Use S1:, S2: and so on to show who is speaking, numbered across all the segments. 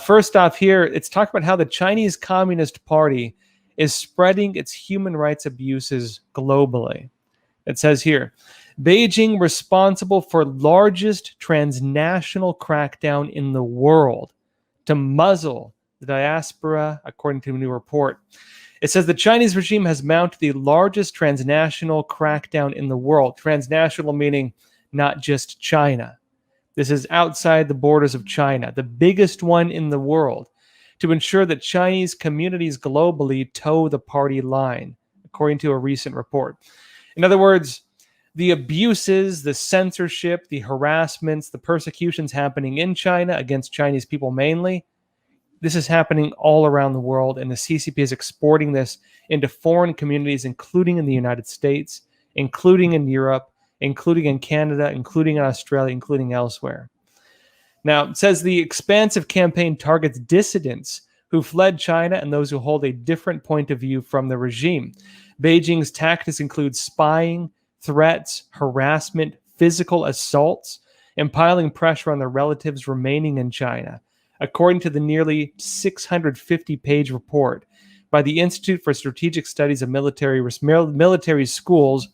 S1: First off here, it's talking about how the Chinese Communist Party is spreading its human rights abuses globally. It says here, Beijing responsible for largest transnational crackdown in the world to muzzle the diaspora, according to a new report. It says the Chinese regime has mounted the largest transnational crackdown in the world. Transnational meaning not just China. This is outside the borders of China, the biggest one in the world, to ensure that Chinese communities globally toe the party line, according to a recent report. In other words, the abuses, the censorship, the harassments, the persecutions happening in China against Chinese people mainly, this is happening all around the world, and the CCP is exporting this into foreign communities, including in the United States, including in Europe, including in Canada, including in Australia, including elsewhere. Now, it says the expansive campaign targets dissidents who fled China and those who hold a different point of view from the regime. Beijing's tactics include spying, threats, harassment, physical assaults, and piling pressure on their relatives remaining in China, according to the nearly 650-page report by the Institute for Strategic Studies of Military Schools,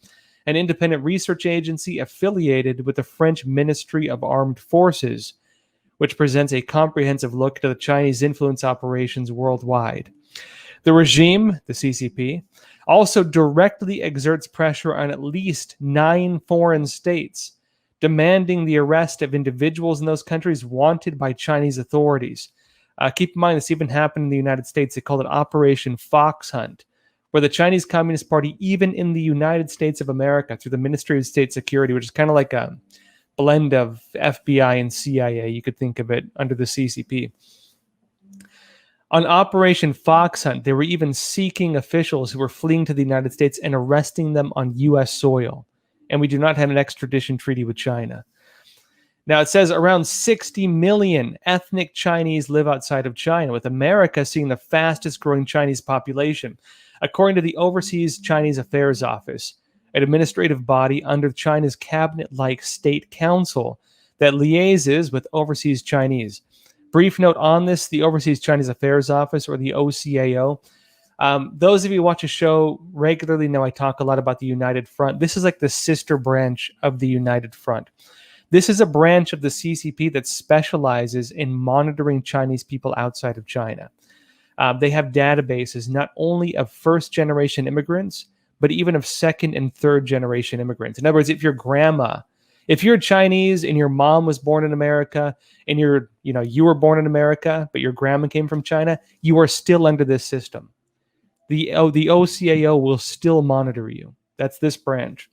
S1: an independent research agency affiliated with the French Ministry of Armed Forces, which presents a comprehensive look at the Chinese influence operations worldwide. The regime, the CCP, also directly exerts pressure on at least 9 foreign states, demanding the arrest of individuals in those countries wanted by Chinese authorities. Keep in mind, this even happened in the United States. They called it Operation Fox Hunt, where the Chinese Communist Party, even in the United States of America, through the Ministry of State Security, which is kind of like a blend of FBI and CIA, you could think of it, under the CCP. On Operation Fox Hunt, they were even seeking officials who were fleeing to the United States and arresting them on U.S. soil. And we do not have an extradition treaty with China. Now, it says around 60 million ethnic Chinese live outside of China, with America seeing the fastest growing Chinese population, according to the Overseas Chinese Affairs Office, an administrative body under China's cabinet-like state council that liaises with overseas Chinese. Brief note on this, the Overseas Chinese Affairs Office, or the OCAO. Those of you who watch a show regularly know I talk a lot about the United Front. This is like the sister branch of the United Front. This is a branch of the CCP that specializes in monitoring Chinese people outside of China. They have databases not only of first-generation immigrants, but even of second and third-generation immigrants. In other words, if you're Chinese and your mom was born in America and you were born in America, but your grandma came from China, you are still under this system. The OCAO will still monitor you. That's this branch.